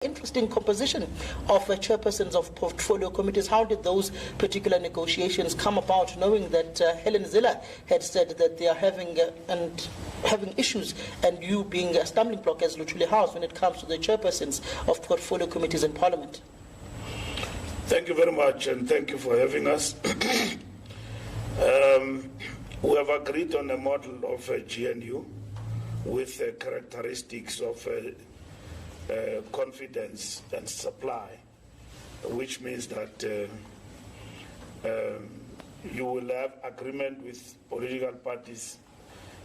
Interesting composition of chairpersons of portfolio committees. How did those particular negotiations come about, knowing that Helen Ziller had said that they are having issues, and you being a stumbling block as Luthuli House when it comes to the chairpersons of portfolio committees in Parliament? Thank you very much, and thank you for having us. We have agreed on a model of a GNU with characteristics of confidence and supply, which means that you will have agreement with political parties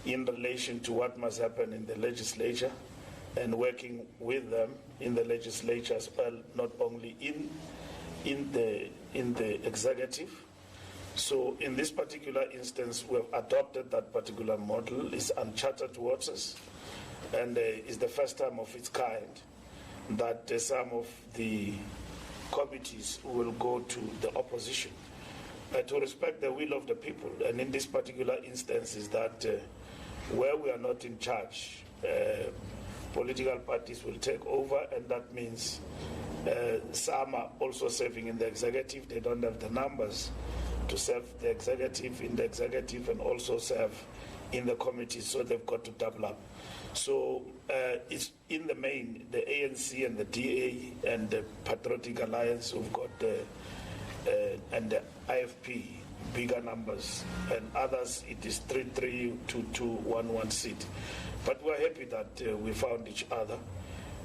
in relation to what must happen in the legislature, and working with them in the legislature as well, not only in the executive. So in this particular instance, we have adopted that particular model. It's uncharted waters, and it's the first time of its kind that some of the committees will go to the opposition to respect the will of the people. And in this particular instance is that where we are not in charge, political parties will take over, and that means some are also serving in the executive. They don't have the numbers to serve the executive in the executive and also serve in the committee, so they've got to double up. So it's in the main, the ANC and the DA and the Patriotic Alliance who've got and the IFP bigger numbers, and others it is 3-3, 2-2, 1-1 seat. But we're happy that we found each other.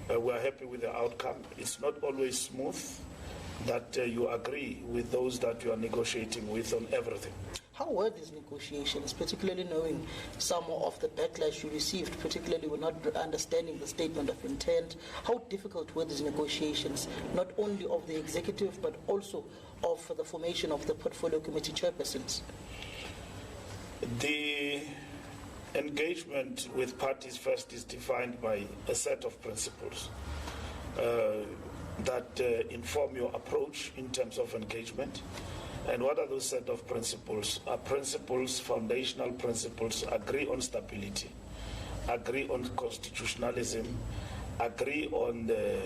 We're happy with the outcome. It's not always smooth that you agree with those that you are negotiating with on everything. How were these negotiations, particularly knowing some of the backlash you received, particularly with not understanding the statement of intent? How difficult were these negotiations, not only of the executive, but also of the formation of the portfolio committee chairpersons? The engagement with parties first is defined by a set of principles that inform your approach in terms of engagement. And what are those set of principles? Are principles, foundational principles: agree on stability, agree on constitutionalism, agree on the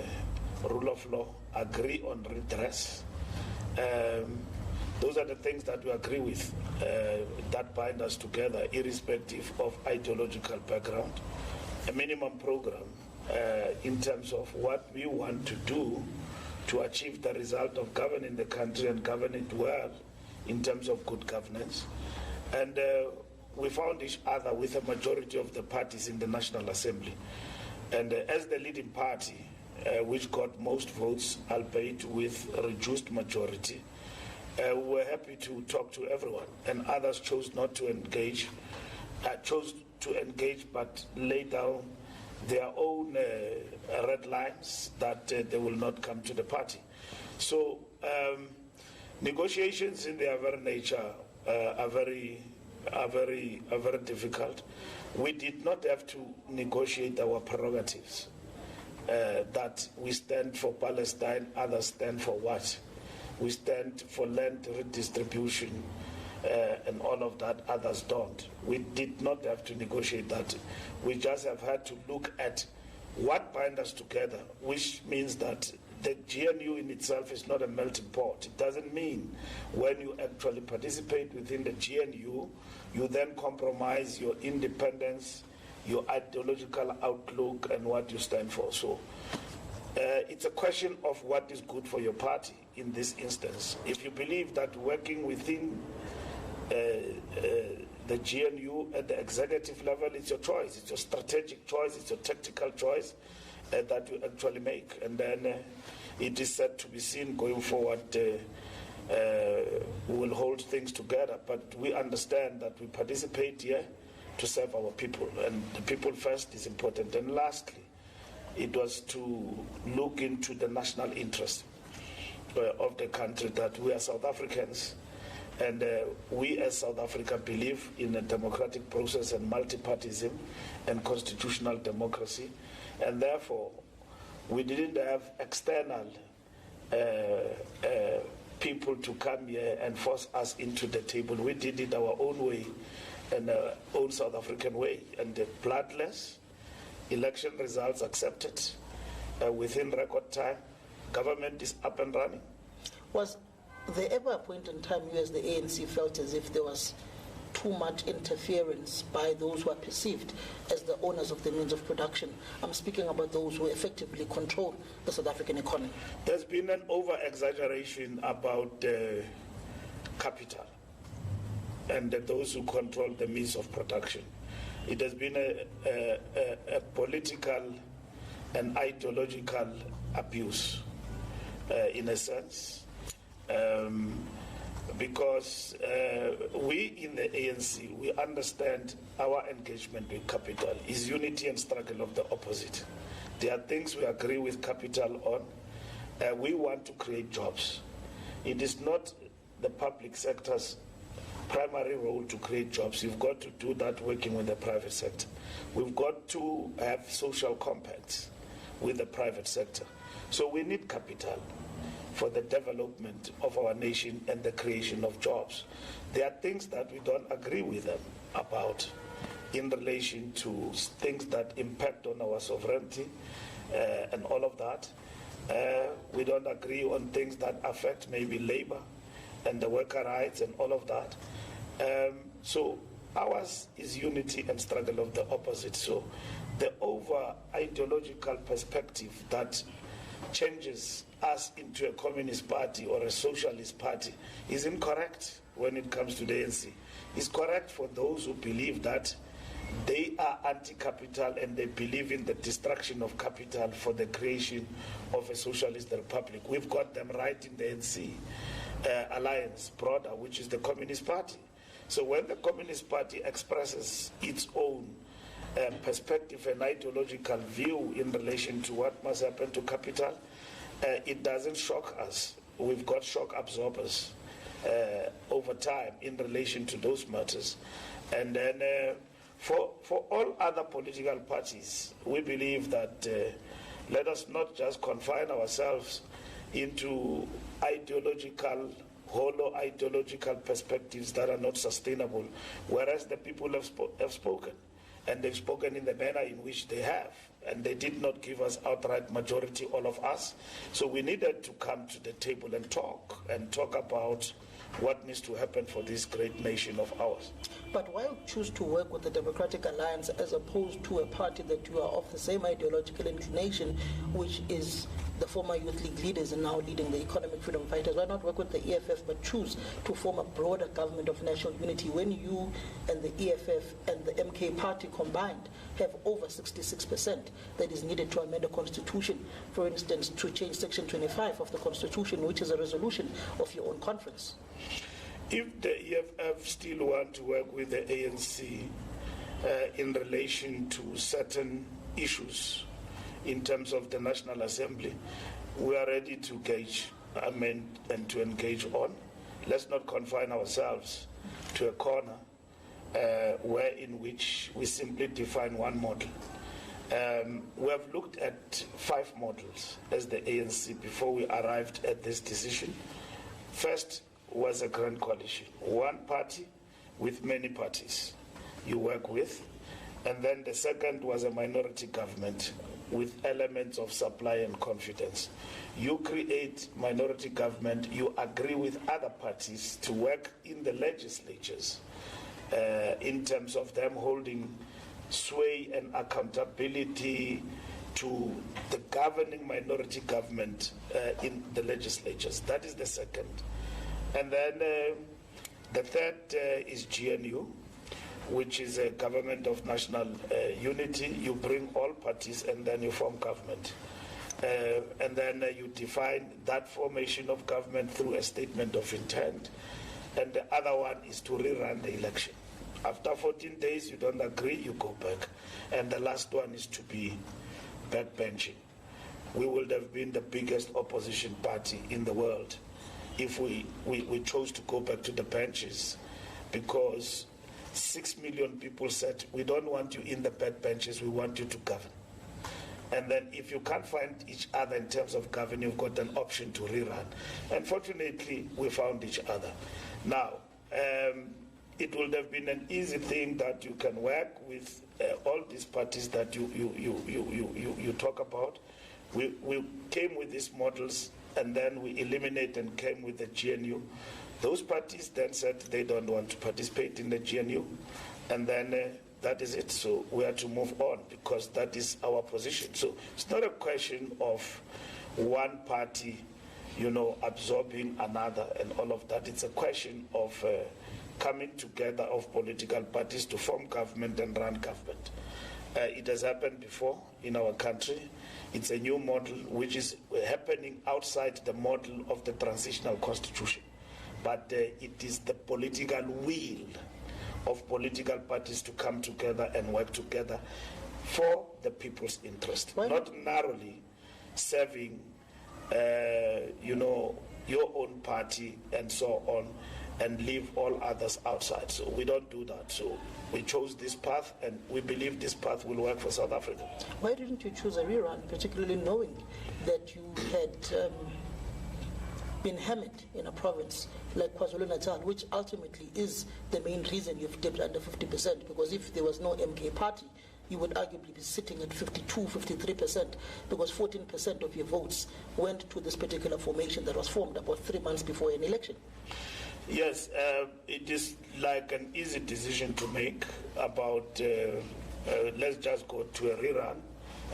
rule of law, agree on redress. Those are the things that we agree with, that bind us together, irrespective of ideological background. A minimum program in terms of what we want to do to achieve the result of governing the country and govern it well in terms of good governance. And we found each other with a majority of the parties in the National Assembly. And as the leading party, which got most votes, albeit with a reduced majority, we were happy to talk to everyone. And others chose not to engage, but lay down their own red lines that they will not come to the party. So negotiations in their very nature are very difficult. We did not have to negotiate our prerogatives, that we stand for Palestine, others stand for what? We stand for land redistribution, and all of that, others don't. We did not have to negotiate that. We just have had to look at what binds us together, which means that the GNU in itself is not a melting pot. It doesn't mean when you actually participate within the GNU, you then compromise your independence, your ideological outlook, and what you stand for. So it's a question of what is good for your party in this instance. If you believe that working within the GNU at the executive level, it's your choice, it's your strategic choice, it's your tactical choice that you actually make. And then it is set to be seen going forward. We will hold things together, but we understand that we participate here to serve our people, and the people first is important. And lastly, it was to look into the national interest of the country, that we are South Africans. And we as South Africa believe in a democratic process and multipartyism and constitutional democracy. And therefore, we didn't have external people to come here and force us into the table. We did it our own way and our own South African way. And bloodless election results accepted, within record time. Government is up and running. Was there ever a point in time you as the ANC felt as if there was too much interference by those who are perceived as the owners of the means of production? I'm speaking about those who effectively control the South African economy. There's been an over-exaggeration about capital and those who control the means of production. It has been a political and ideological abuse, in a sense, because we in the ANC, we understand our engagement with capital is unity and struggle of the opposite. There are things we agree with capital on. We want to create jobs. It is not the public sector's primary role to create jobs. You've got to do that working with the private sector. We've got to have social compacts with the private sector. So we need capital for the development of our nation and the creation of jobs. There are things that we don't agree with them about in relation to things that impact on our sovereignty and all of that. We don't agree on things that affect maybe labor and the worker rights and all of that. So ours is unity and struggle of the opposite. So the over-ideological perspective that changes us into a communist party or a socialist party is incorrect when it comes to the ANC. It's correct for those who believe that they are anti-capital and they believe in the destruction of capital for the creation of a socialist republic. We've got them right in the ANC alliance broader, which is the Communist Party. So when the Communist Party expresses its own perspective and ideological view in relation to what must happen to capital, it doesn't shock us. We've got shock absorbers over time in relation to those matters. And then for all other political parties, we believe that let us not just confine ourselves into hollow ideological perspectives that are not sustainable, whereas the people have spoken, and they've spoken in the manner in which they have, and they did not give us outright majority, all of us. So we needed to come to the table and talk about what needs to happen for this great nation of ours. But why choose to work with the Democratic Alliance as opposed to a party that you are of the same ideological inclination, which is the former youth league leaders and now leading the economic freedom fighters? Why not work with the EFF but choose to form a broader government of national unity when you and the EFF and the MK party combined have over 66% that is needed to amend the constitution, for instance, to change section 25 of the constitution, which is a resolution of your own conference? If the EFF still want to work with the ANC in relation to certain issues in terms of the National Assembly, we are ready to amend and to engage on. Let's not confine ourselves to a corner in which we simply define one model. We have looked at 5 models as the ANC before we arrived at this decision. First was a grand coalition, one party with many parties you work with. And then the second was a minority government with elements of supply and confidence. You create minority government, you agree with other parties to work in the legislatures in terms of them holding sway and accountability to the governing minority government in the legislatures. That is the second. And then the third is GNU, which is a government of national unity. You bring all parties and then you form government. And then you define that formation of government through a statement of intent. And the other one is to rerun the election. After 14 days, you don't agree, you go back. And the last one is to be backbenching. We would have been the biggest opposition party in the world if we chose to go back to the benches, because 6 million people said, we don't want you in the backbenches, we want you to govern. And then if you can't find each other in terms of governing, you've got an option to rerun. And fortunately, we found each other. Now, it would have been an easy thing that you can work with all these parties that you talk about, We came with these models, and then we eliminated and came with the GNU. Those parties then said they don't want to participate in the GNU, and then that is it. So we have to move on, because that is our position. So it's not a question of one party, absorbing another and all of that. It's a question of coming together of political parties to form government and run government. It has happened before in our country. It's a new model which is happening outside the model of the transitional constitution. But it is the political will of political parties to come together and work together for the people's interest, not narrowly serving, your own party and so on, and leave all others outside. So we don't do that. So we chose this path, and we believe this path will work for South Africa. Why didn't you choose a rerun, particularly knowing that you had been hammered in a province like KwaZulu-Natal, which ultimately is the main reason you've dipped under 50%? Because if there was no MK party, you would arguably be sitting at 52, 53%, because 14% of your votes went to this particular formation that was formed about 3 months before an election. Yes, it is like an easy decision to make about let's just go to a rerun,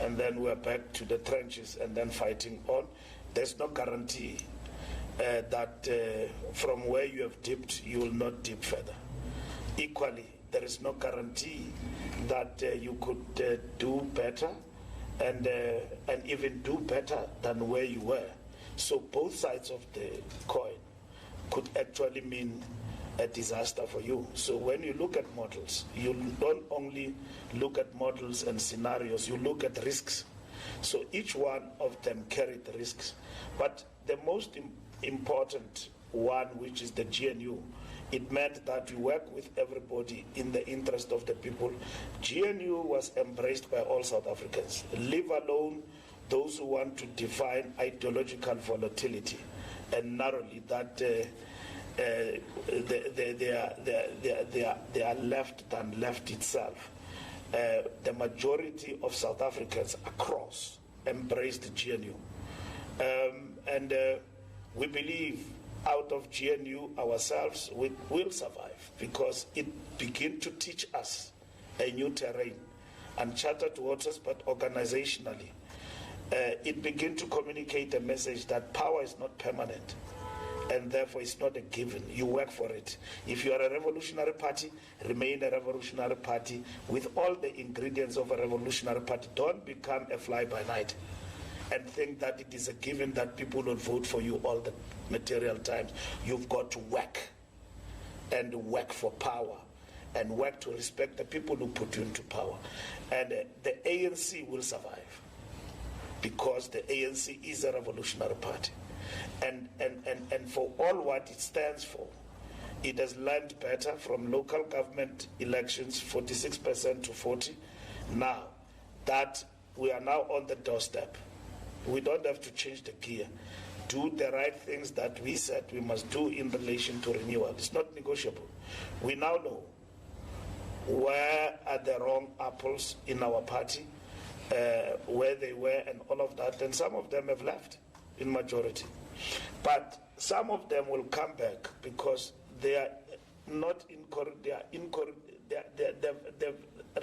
and then we're back to the trenches and then fighting on. There's no guarantee that from where you have dipped, you will not dip further. Equally, there is no guarantee that you could do better and even do better than where you were. So both sides of the coin could actually mean a disaster for you. So when you look at models, you don't only look at models and scenarios, you look at risks. So each one of them carried the risks. But the most important one, which is the GNU, it meant that we work with everybody in the interest of the people. GNU was embraced by all South Africans, leave alone those who want to define ideological volatility and narrowly that they are left than left itself. The majority of South Africans across embraced the GNU. And we believe out of GNU ourselves we will survive, because it begins to teach us a new terrain, uncharted waters, but organizationally. It begins to communicate a message that power is not permanent, and therefore it's not a given. You work for it. If you are a revolutionary party, remain a revolutionary party with all the ingredients of a revolutionary party. Don't become a fly-by-night and think that it is a given that people will vote for you all the material times. You've got to work, and work for power, and work to respect the people who put you into power. And the ANC will survive, because the ANC is a revolutionary party. And for all what it stands for, it has learned better from local government elections, 46% to 40%. Now that we are now on the doorstep, we don't have to change the gear. Do the right things that we said we must do in relation to renewal. It's not negotiable. We now know where are the wrong apples in our party, where they were and all of that, and some of them have left in majority. But some of them will come back because they are not they've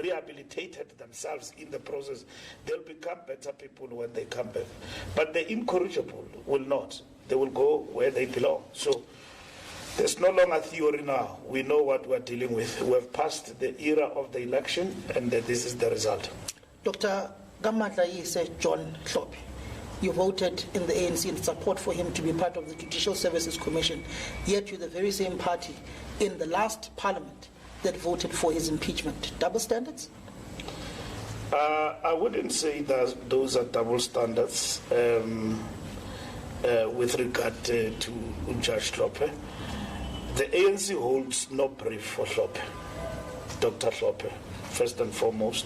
rehabilitated themselves in the process. They'll become better people when they come back. But the incorrigible will not. They will go where they belong. So there's no longer theory now. We know what we're dealing with. We have passed the era of the election, and this is the result. Dr. Gamadla said John Hlophe, you voted in the ANC in support for him to be part of the Judicial Services Commission, yet you're the very same party in the last parliament that voted for his impeachment. Double standards? I wouldn't say that those are double standards with regard to Judge Hlophe. The ANC holds no brief for Hlophe, Dr. Hlophe, first and foremost,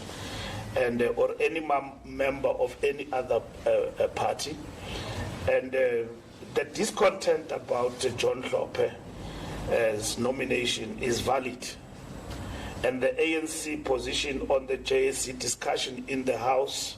and or any member of any other party. And the discontent about John Hlophe's nomination is valid. And the ANC position on the JSC discussion in the House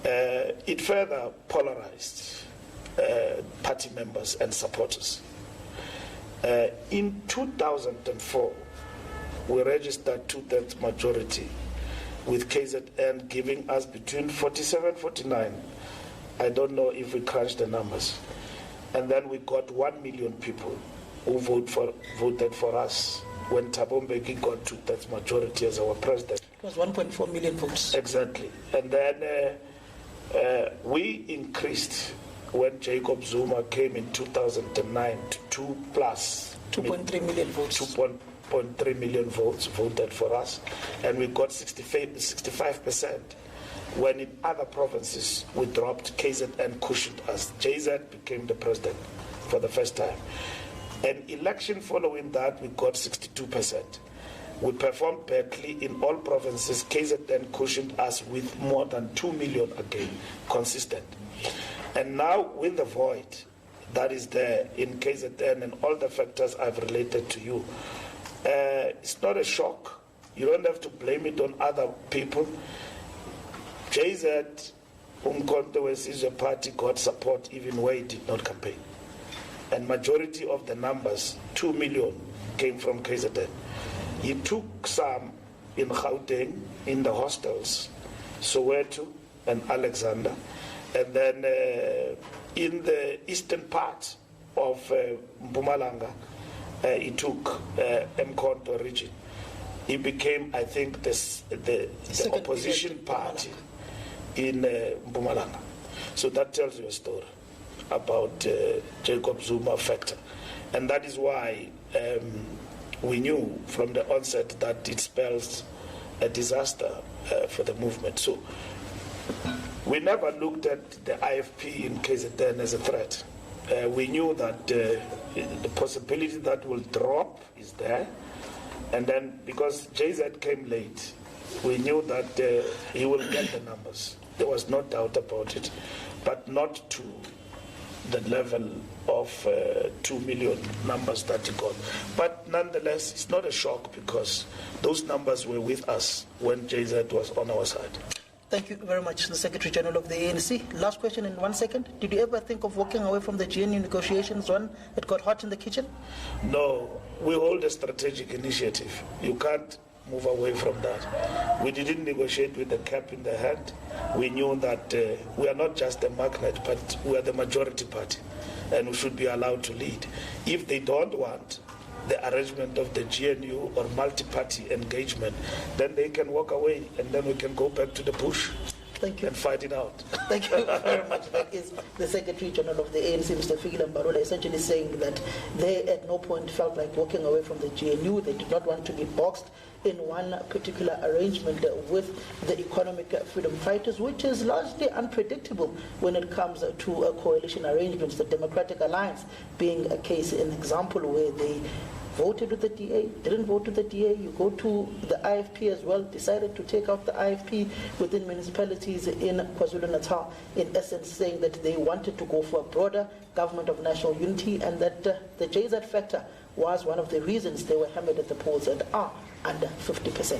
It further polarized party members and supporters. In 2004, we registered 2/3 majority, with KZN giving us between 47, 49. I don't know if we crunched the numbers. And then we got 1 million people who voted for us when Thabo Mbeki got 2/3 majority as our president. It was 1.4 million votes. Exactly. And then we increased when Jacob Zuma came in 2009 to 2.3 million votes. 2.3 million votes voted for us, and we got 65%. When in other provinces we dropped, KZN cushioned us. JZ became the president for the first time. An election following that, we got 62%. We performed badly in all provinces. KZN cushioned us with more than 2 million again, consistent. And now with the void that is there in KZN and all the factors I've related to you, it's not a shock. You don't have to blame it on other people. JZ, Umkhonto weSizwe Party, got support even where he did not campaign. And majority of the numbers, 2 million, came from KZN. He took some in Gauteng, in the hostels, Soweto and Alexander. And then in the eastern part of Mpumalanga, he took Umkhonto region. He became, I think, the opposition party in Mpumalanga. So that tells you a story about Jacob Zuma factor. And that is why we knew from the onset that it spells a disaster for the movement. So we never looked at the IFP in KZN as a threat. We knew that the possibility that will drop is there. And then because JZ came late, we knew that he will get the numbers. There was no doubt about it, but not to the level of 2 million numbers that he got. But nonetheless, it's not a shock because those numbers were with us when JZ was on our side. Thank you very much, the Secretary-General of the ANC. Last question in 1 second. Did you ever think of walking away from the GNU negotiations when it got hot in the kitchen? No, we hold a strategic initiative. You can't move away from that. We didn't negotiate with the cap in the hand. We knew that we are not just a magnet, but we are the majority party, and we should be allowed to lead. If they don't want the arrangement of the GNU or multi-party engagement, then they can walk away, and then we can go back to the bush. Thank you. And fight it out. Thank you very much. That is the Secretary-General of the ANC, Mr. Fikile Mbalula, essentially saying that they at no point felt like walking away from the GNU. They did not want to be boxed in one particular arrangement with the economic freedom fighters, which is largely unpredictable when it comes to coalition arrangements, the Democratic Alliance being a case, an example where they voted with the DA, didn't vote with the DA. You go to the IFP as well, decided to take out the IFP within municipalities in KwaZulu-Natal, in essence saying that they wanted to go for a broader government of national unity, and that the JZ factor was one of the reasons they were hammered at the polls and are under 50%.